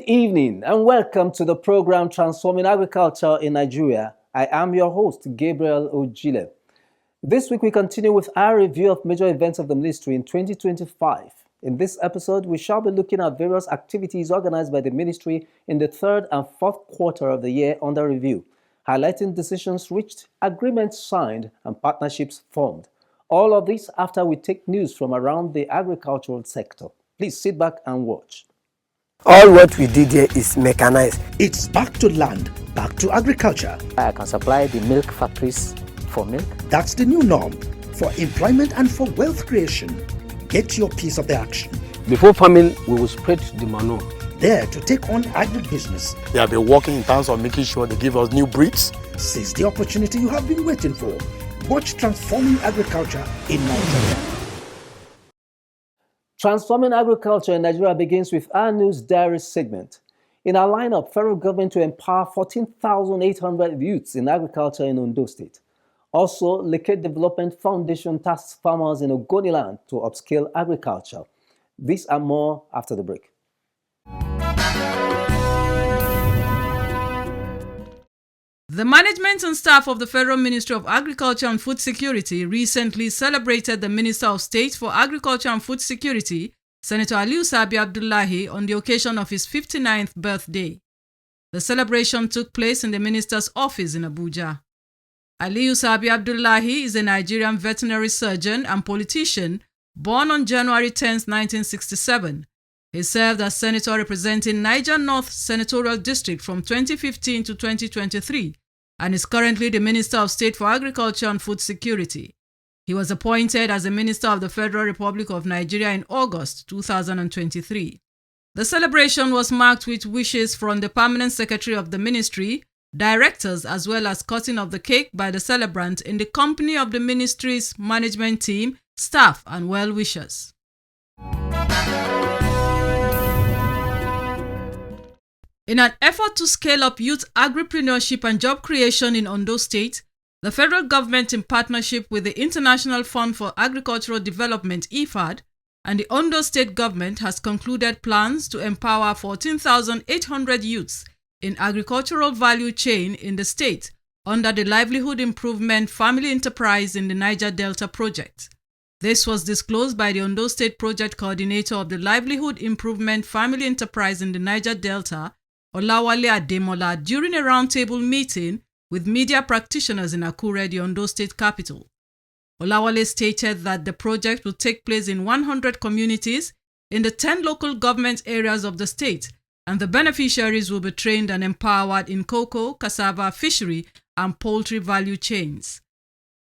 evening and welcome to the program Transforming Agriculture in Nigeria. I am your host, Gabriel Ojile. This week we continue with our review of major events of the ministry in 2025. In this episode, we shall be looking at various activities organized by the ministry in the third and fourth quarter of the year under review, highlighting decisions reached, agreements signed, and partnerships formed. All of this after we take news from around the agricultural sector. Please sit back and watch. All what we did here is mechanized. It's back to land, back to agriculture. I can supply the milk factories for milk. That's the new norm for employment and for wealth creation. Get your piece of the action. Before farming, we will spread the manure. There to take on agribusiness. They have been working in terms of making sure they give us new breeds. Seize the opportunity you have been waiting for. Watch Transforming Agriculture in Nigeria. Transforming Agriculture in Nigeria begins with our News Diary segment. In our lineup, federal government to empower 14,800 youths in agriculture in Ondo State. Also, Leke Development Foundation tasks farmers in Ogoniland to upscale agriculture. These and more after the break. The management and staff of the Federal Ministry of Agriculture and Food Security recently celebrated the Minister of State for Agriculture and Food Security, Senator Aliyu Sabi Abdullahi, on the occasion of his 59th birthday. The celebration took place in the minister's office in Abuja. Aliyu Sabi Abdullahi is a Nigerian veterinary surgeon and politician born on January 10, 1967. He served as senator representing Niger North Senatorial District from 2015 to 2023 and is currently the Minister of State for Agriculture and Food Security. He was appointed as a Minister of the Federal Republic of Nigeria in August 2023. The celebration was marked with wishes from the Permanent Secretary of the Ministry, directors, as well as cutting of the cake by the celebrant in the company of the ministry's management team, staff, and well-wishers. In an effort to scale up youth agripreneurship and job creation in Ondo State, the federal government, in partnership with the International Fund for Agricultural Development (IFAD) and the Ondo State government, has concluded plans to empower 14,800 youths in agricultural value chain in the state under the Livelihood Improvement Family Enterprise in the Niger Delta project. This was disclosed by the Ondo State project coordinator of the Livelihood Improvement Family Enterprise in the Niger Delta, Olawale Ademola, during a roundtable meeting with media practitioners in Akure, the Ondo State capital. Olawale stated that the project will take place in 100 communities in the 10 local government areas of the state, and the beneficiaries will be trained and empowered in cocoa, cassava, fishery, and poultry value chains.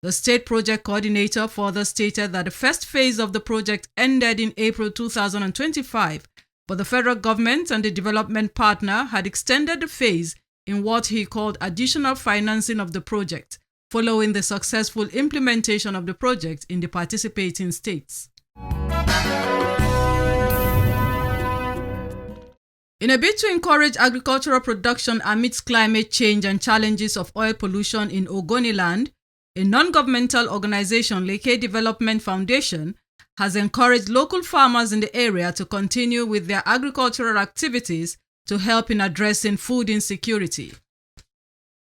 The state project coordinator further stated that the first phase of the project ended in April 2025, but the federal government and the development partner had extended the phase in what he called additional financing of the project, following the successful implementation of the project in the participating states. In a bid to encourage agricultural production amidst climate change and challenges of oil pollution in Ogoniland, a non-governmental organization, Leke Development Foundation, has encouraged local farmers in the area to continue with their agricultural activities to help in addressing food insecurity.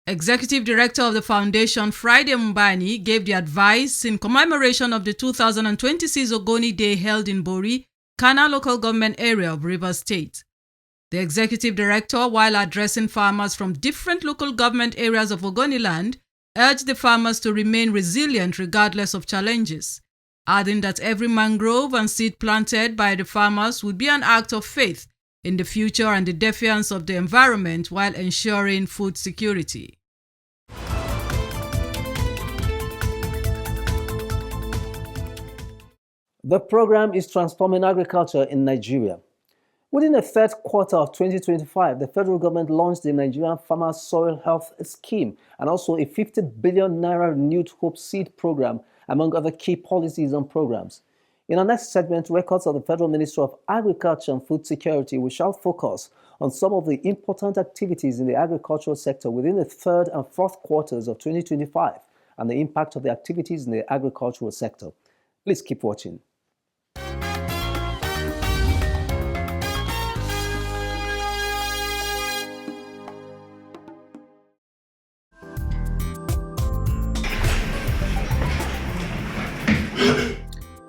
Executive Director of the foundation, Friday Mbani, gave the advice in commemoration of the 2026 Ogoni Day held in Bori, Kana local government area of Rivers State. The Executive Director, while addressing farmers from different local government areas of Ogoniland, urged the farmers to remain resilient regardless of challenges, adding that every mangrove and seed planted by the farmers would be an act of faith in the future and the defense of the environment while ensuring food security. The program is Transforming Agriculture in Nigeria. Within the third quarter of 2025, the federal government launched the Nigerian Farmer Soil Health Scheme and also a 50 billion naira renewed Hope Seed program, among other key policies and programs. In our next segment, records of the Federal Ministry of Agriculture and Food Security, we shall focus on some of the important activities in the agricultural sector within the third and fourth quarters of 2025 and the impact of the activities in the agricultural sector. Please keep watching.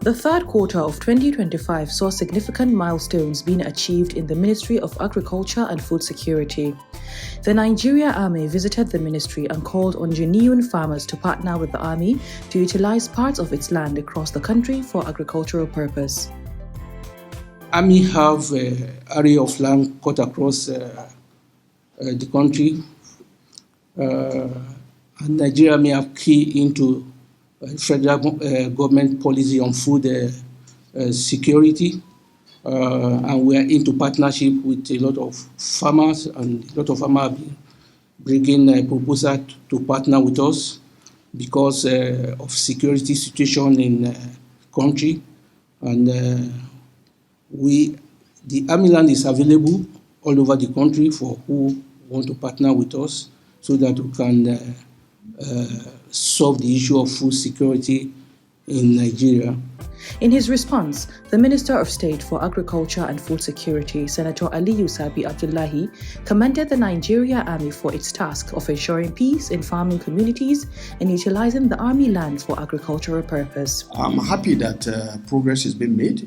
The third quarter of 2025 saw significant milestones being achieved in the Ministry of Agriculture and Food Security. The Nigeria Army visited the ministry and called on genuine farmers to partner with the Army to utilize parts of its land across the country for agricultural purpose. Army have an area of land cut across the country, and Nigeria may have key into federal government policy on food security, and we are into partnership with a lot of farmers, and a lot of farmers have been bringing a proposal to partner with us because of security situation in the country, and the Army land is available all over the country for who want to partner with us so that we can solve the issue of food security in Nigeria. In his response, the Minister of State for Agriculture and Food Security, Senator Aliyu Sabi Abdullahi, commended the Nigeria Army for its task of ensuring peace in farming communities and utilizing the Army land for agricultural purpose. I'm happy that progress has been made,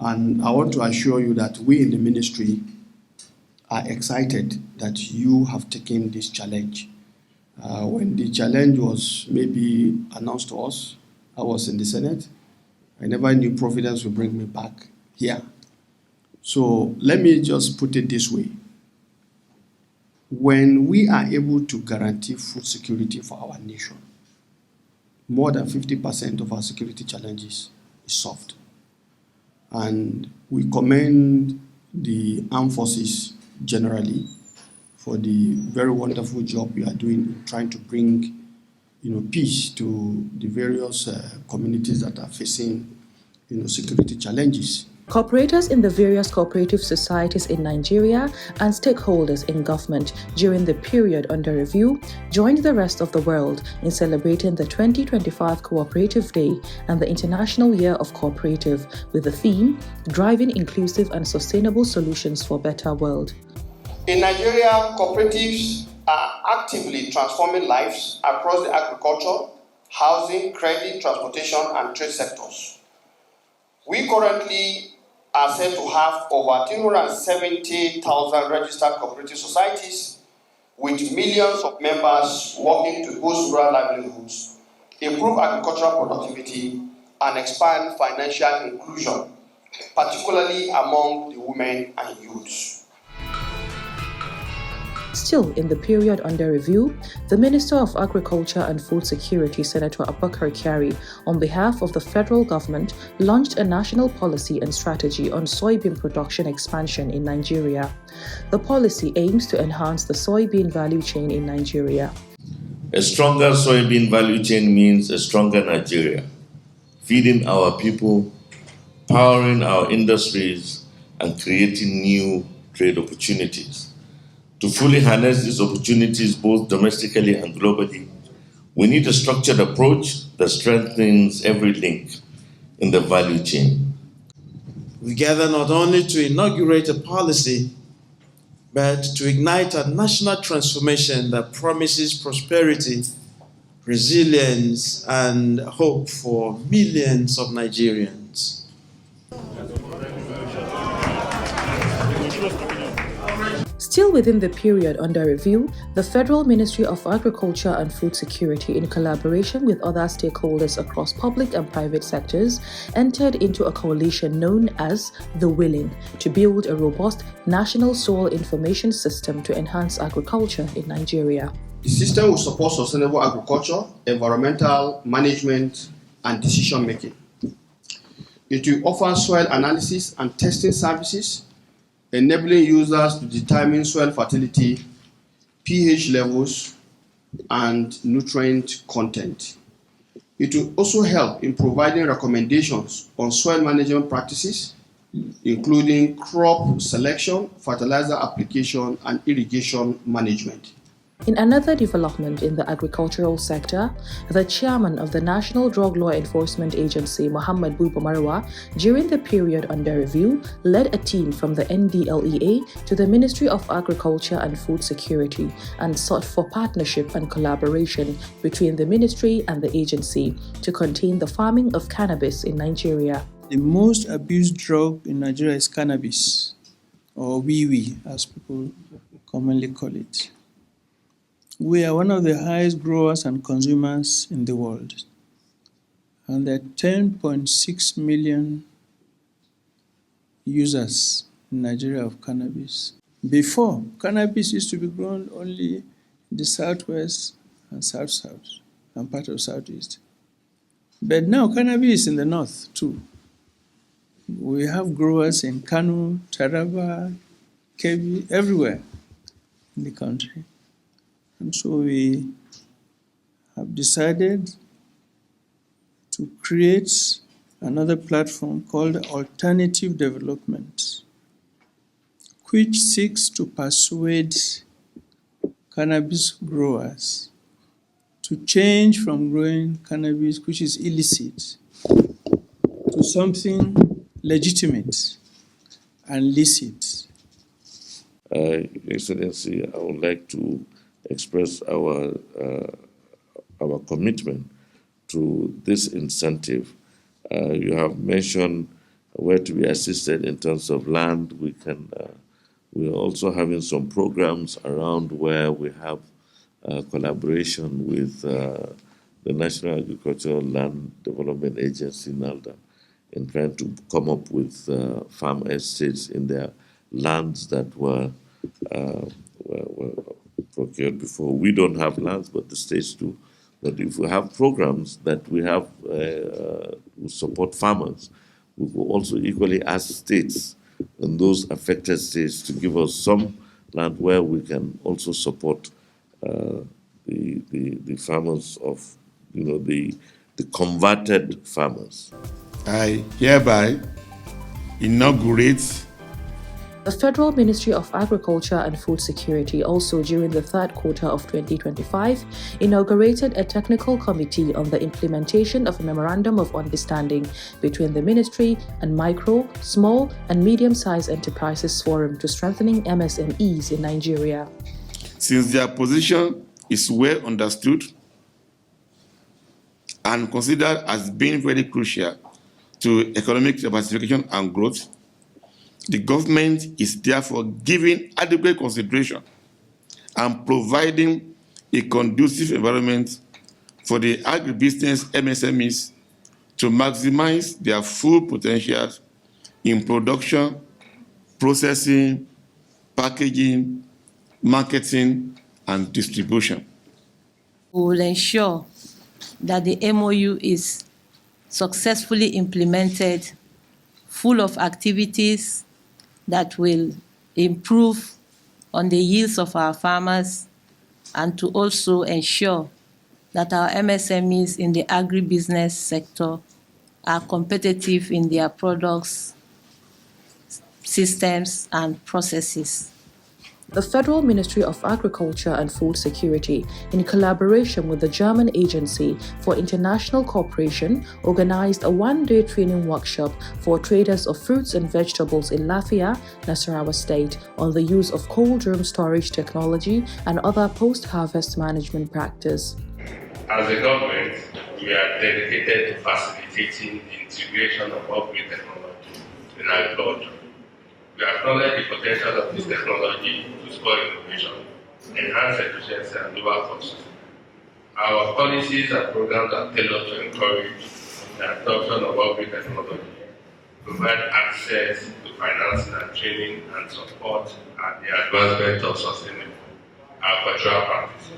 and I want to assure you that we in the ministry are excited that you have taken this challenge. When the challenge was maybe announced to us, I was in the Senate. I never knew Providence would bring me back here. So let me just put it this way. When we are able to guarantee food security for our nation, more than 50% of our security challenges is solved. And we commend the armed forces generally for the very wonderful job you are doing in trying to bring peace to the various communities that are facing security challenges. Cooperators in the various cooperative societies in Nigeria and stakeholders in government during the period under review joined the rest of the world in celebrating the 2025 Cooperative Day and the International Year of Cooperative with the theme, Driving Inclusive and Sustainable Solutions for a Better World. In Nigeria, cooperatives are actively transforming lives across the agriculture, housing, credit, transportation, and trade sectors. We currently are said to have over 270,000 registered cooperative societies with millions of members working to boost rural livelihoods, improve agricultural productivity, and expand financial inclusion, particularly among the women and youths. Still in the period under review, the Minister of Agriculture and Food Security, Senator Abubakar Kyari, on behalf of the federal government, launched a national policy and strategy on soybean production expansion in Nigeria. The policy aims to enhance the soybean value chain in Nigeria. A stronger soybean value chain means a stronger Nigeria, feeding our people, powering our industries, and creating new trade opportunities. To fully harness these opportunities both domestically and globally, we need a structured approach that strengthens every link in the value chain. We gather not only to inaugurate a policy, but to ignite a national transformation that promises prosperity, resilience, and hope for millions of Nigerians. Still within the period under review, the Federal Ministry of Agriculture and Food Security, in collaboration with other stakeholders across public and private sectors, entered into a coalition known as The Willing to build a robust national soil information system to enhance agriculture in Nigeria. The system will support sustainable agriculture, environmental management, and decision making. It will offer soil analysis and testing services, enabling users to determine soil fertility, pH levels, and nutrient content. It will also help in providing recommendations on soil management practices, including crop selection, fertilizer application, and irrigation management. In another development in the agricultural sector, the chairman of the National Drug Law Enforcement Agency, Muhammad Buba Marwa, during the period under review, led a team from the NDLEA to the Ministry of Agriculture and Food Security and sought for partnership and collaboration between the ministry and the agency to contain the farming of cannabis in Nigeria. The most abused drug in Nigeria is cannabis, or wee as people commonly call it. We are one of the highest growers and consumers in the world, and there are 10.6 million users in Nigeria of cannabis. Before, cannabis used to be grown only in the southwest and south and part of southeast. But now cannabis is in the north too. We have growers in Kano, Taraba, Kebbi, everywhere in the country. And so we have decided to create another platform called Alternative Development, which seeks to persuade cannabis growers to change from growing cannabis, which is illicit, to something legitimate and licit. Excellency, I would like to express our commitment to this incentive. You have mentioned where to be assisted in terms of land. We are also having some programs around where we have collaboration with the National Agricultural Land Development Agency, NALDA, in trying to come up with farm estates in their lands that were procured before. We don't have lands, but the states do. But if we have programs that we have who support farmers, we will also equally ask states and those affected states to give us some land where we can also support the farmers of, the converted farmers. I hereby inaugurate. The Federal Ministry of Agriculture and Food Security also during the third quarter of 2025 inaugurated a technical committee on the implementation of a Memorandum of Understanding between the Ministry and Micro, Small and Medium-Sized Enterprises Forum to strengthening MSMEs in Nigeria. Since their position is well understood and considered as being very crucial to economic diversification and growth, the government is therefore giving adequate consideration and providing a conducive environment for the agribusiness MSMEs to maximize their full potential in production, processing, packaging, marketing, and distribution. We will ensure that the MOU is successfully implemented, full of activities that will improve on the yields of our farmers, and to also ensure that our MSMEs in the agribusiness sector are competitive in their products, systems, and processes. The Federal Ministry of Agriculture and Food Security, in collaboration with the German Agency for International Cooperation, organized a one-day training workshop for traders of fruits and vegetables in Lafia, Nasarawa State, on the use of cold room storage technology and other post-harvest management practice. As a government, we are dedicated to facilitating the integration of upgrade technology in agriculture. We acknowledge the potential of this technology to spur innovation, enhance efficiency, and lower costs. Our policies and programs are tailored to encourage the adoption of upgrade technology, provide access to financing and training, and support the advancement of sustainable agricultural practices.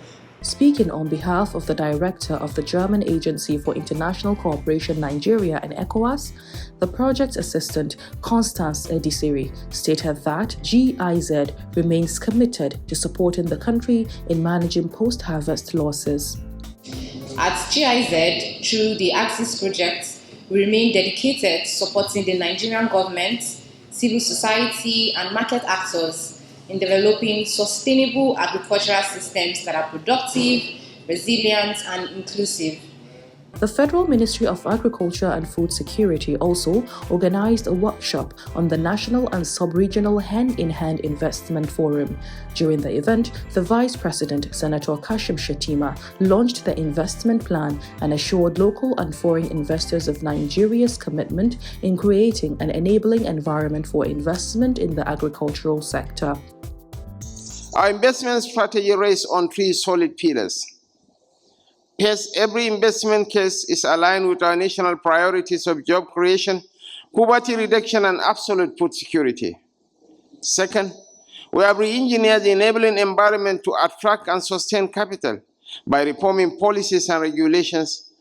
Speaking on behalf of the Director of the German Agency for International Cooperation Nigeria and ECOWAS, the project assistant Constance Edisiri stated that GIZ remains committed to supporting the country in managing post-harvest losses. At GIZ, through the Axis project, we remain dedicated to supporting the Nigerian government, civil society, and market actors in developing sustainable agricultural systems that are productive, resilient, and inclusive. The Federal Ministry of Agriculture and Food Security also organized a workshop on the National and Sub-Regional Hand-in-Hand Investment Forum. During the event, the Vice President, Senator Kashim Shettima, launched the investment plan and assured local and foreign investors of Nigeria's commitment in creating an enabling environment for investment in the agricultural sector. Our investment strategy rests on three solid pillars. First, every investment case is aligned with our national priorities of job creation, poverty reduction, and absolute food security. Second, we have re-engineered the enabling environment to attract and sustain capital by reforming policies and regulations,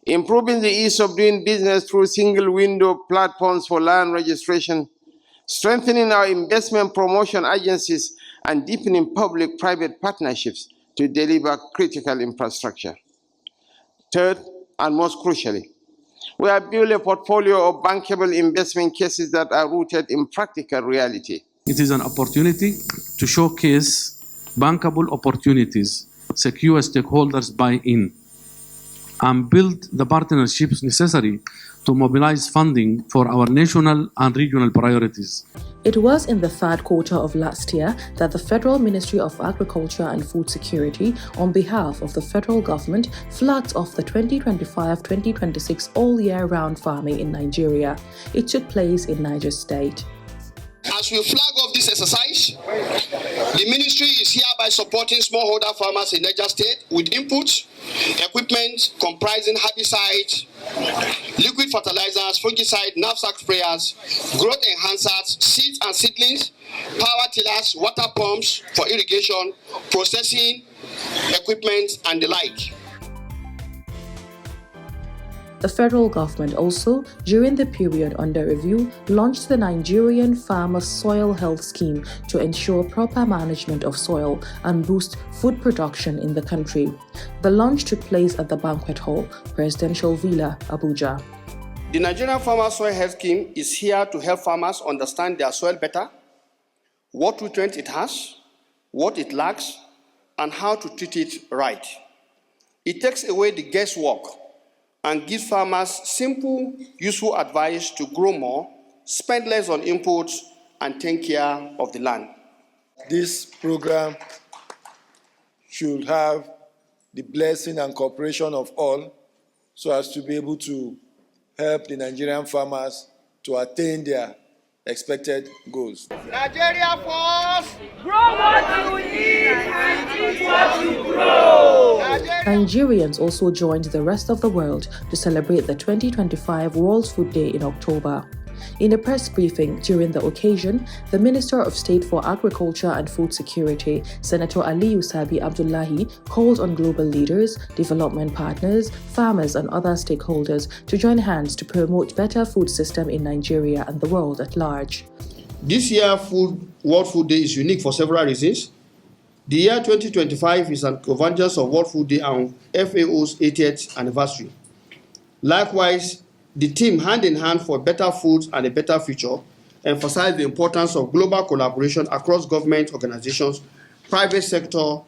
improving the ease of doing business through single-window platforms for land registration, strengthening our investment promotion agencies, and deepening public-private partnerships to deliver critical infrastructure. Third, and most crucially, we have built a portfolio of bankable investment cases that are rooted in practical reality. It is an opportunity to showcase bankable opportunities, secure stakeholders buy-in, and build the partnerships necessary to mobilize funding for our national and regional priorities. It was in the third quarter of last year that the Federal Ministry of Agriculture and Food Security, on behalf of the federal government, flagged off the 2025-2026 all-year-round farming in Nigeria. It took place in Niger State. As we flag off this exercise, the ministry is hereby supporting smallholder farmers in Niger State with inputs, equipment comprising herbicides, liquid fertilizers, fungicide, knapsack sprayers, growth enhancers, seeds and seedlings, power tillers, water pumps for irrigation, processing equipment, and the like. The federal government also, during the period under review, launched the Nigerian Farmer Soil Health Scheme to ensure proper management of soil and boost food production in the country. The launch took place at the Banquet Hall, Presidential Villa, Abuja. The Nigerian Farmer Soil Health Scheme is here to help farmers understand their soil better, what nutrients it has, what it lacks, and how to treat it right. It takes away the guesswork and gives farmers simple, useful advice to grow more, spend less on inputs, and take care of the land. This program should have the blessing and cooperation of all so as to be able to help the Nigerian farmers to attain their expected goals. Nigeria first! Grow what you eat and eat what you grow! Nigerians also joined the rest of the world to celebrate the 2025 World Food Day in October. In a press briefing during the occasion, the Minister of State for Agriculture and Food Security, Senator Aliyu Sabi Abdullahi, called on global leaders, development partners, farmers, and other stakeholders to join hands to promote better food system in Nigeria and the world at large. This year, World Food Day is unique for several reasons. The year 2025 is an convergence of World Food Day and FAO's 80th anniversary. Likewise, the team Hand in Hand for Better Foods and a Better Future emphasized the importance of global collaboration across government organizations, private sector,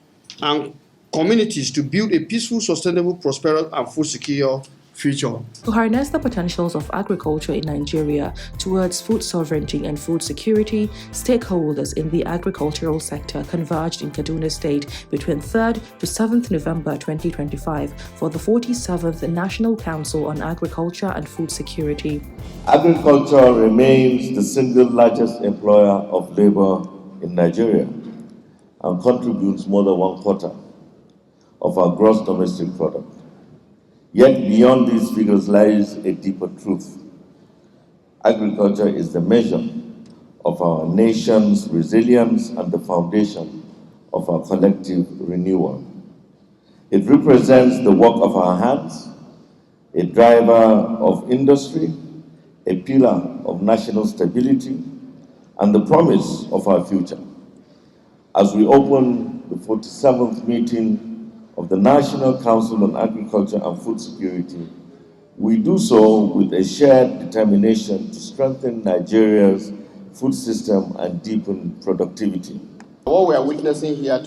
and communities to build a peaceful, sustainable, prosperous, and food secure future. To harness the potentials of agriculture in Nigeria towards food sovereignty and food security, stakeholders in the agricultural sector converged in Kaduna State between 3rd to 7th November 2025 for the 47th National Council on Agriculture and Food Security. Agriculture remains the single largest employer of labor in Nigeria and contributes more than 1/4 of our gross domestic product. Yet beyond these figures lies a deeper truth. Agriculture is the measure of our nation's resilience and the foundation of our collective renewal. It represents the work of our hands, a driver of industry, a pillar of national stability, and the promise of our future. As we open the 47th meeting of the National Council on Agriculture and Food Security, we do so with a shared determination to strengthen Nigeria's food system and deepen productivity. What we are witnessing here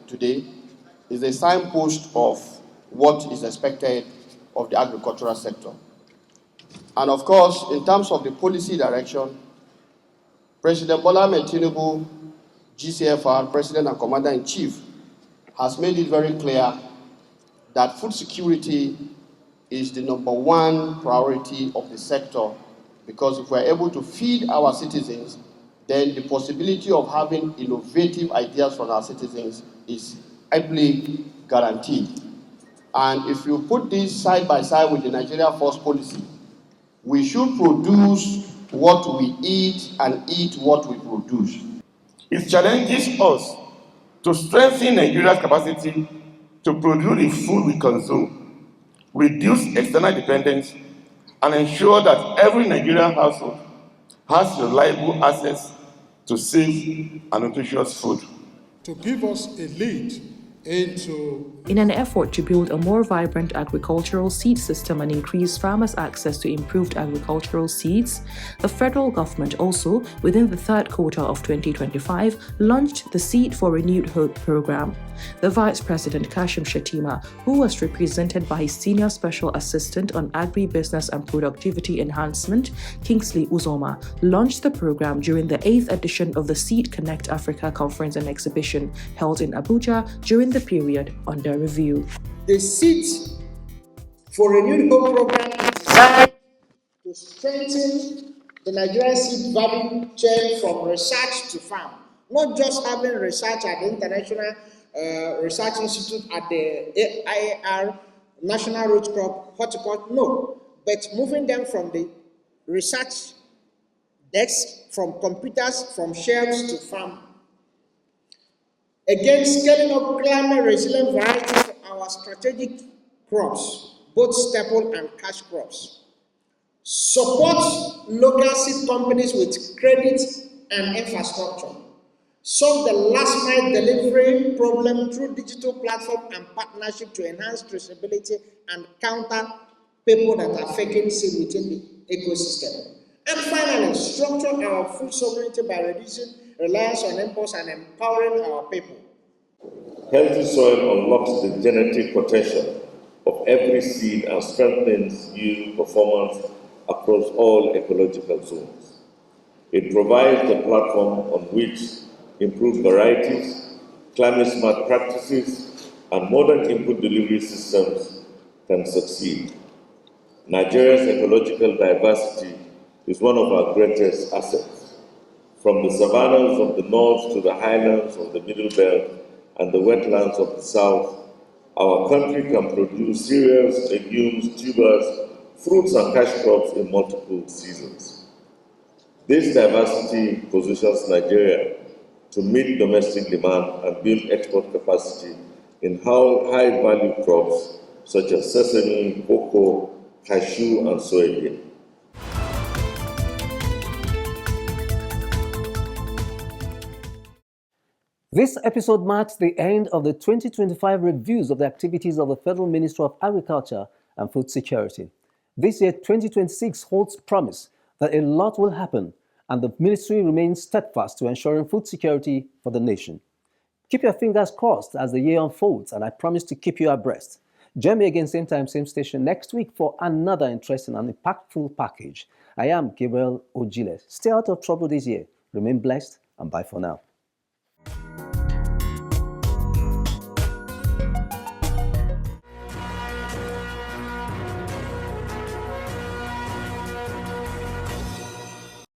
today is a signpost of what is expected of the agricultural sector. And of course, in terms of the policy direction, President Bola Ahmed Tinubu, GCFR, President and Commander-in-Chief, has made it very clear that food security is the #1 priority of the sector, because if we're able to feed our citizens, then the possibility of having innovative ideas from our citizens is amply guaranteed. And if you put this side by side with the Nigeria First policy, we should produce what we eat and eat what we produce. It challenges us to strengthen Nigeria's capacity to produce the food we consume, reduce external dependence, and ensure that every Nigerian household has reliable access to safe and nutritious food. To give us a lead into In an effort to build a more vibrant agricultural seed system and increase farmers' access to improved agricultural seeds, the federal government also, within the third quarter of 2025, launched the Seed for Renewed Hope program. The Vice President Kashim Shettima, who was represented by his Senior Special Assistant on Agribusiness and Productivity Enhancement, Kingsley Uzoma, launched the program during the 8th edition of the Seed Connect Africa Conference and Exhibition held in Abuja during the period under review. The Seed for Renewed Hope program is designed to strengthen the Nigerian seed value chain from research to farm. Not just having research at the International Research Institute at the IAR, National Root Crop Horticulture, no, but moving them from the research desk, from computers, from shelves to farm. Again, scaling up climate resilient varieties for our strategic crops, both staple and cash crops. Support local seed companies with credit and infrastructure. Solve the last mile delivery problem through digital platform and partnership to enhance traceability and counter people that are faking seed within the ecosystem. And finally, structure our food sovereignty by reducing reliance on imports and empowering our people. Healthy soil unlocks the genetic potential of every seed and strengthens yield performance across all ecological zones. It provides the platform on which improved varieties, climate-smart practices, and modern input delivery systems can succeed. Nigeria's ecological diversity is one of our greatest assets. From the savannas of the north to the highlands of the middle belt and the wetlands of the south, our country can produce cereals, legumes, tubers, fruits and cash crops in multiple seasons. This diversity positions Nigeria to meet domestic demand and build export capacity in high-value crops such as sesame, cocoa, cashew, and soybean. This episode marks the end of the 2025 reviews of the activities of the Federal Ministry of Agriculture and Food Security. This year, 2026, holds promise that a lot will happen, and the ministry remains steadfast to ensuring food security for the nation. Keep your fingers crossed as the year unfolds, and I promise to keep you abreast. Join me again, same time, same station next week for another interesting and impactful package. I am Gabriel Ojile. Stay out of trouble this year. Remain blessed, and bye for now.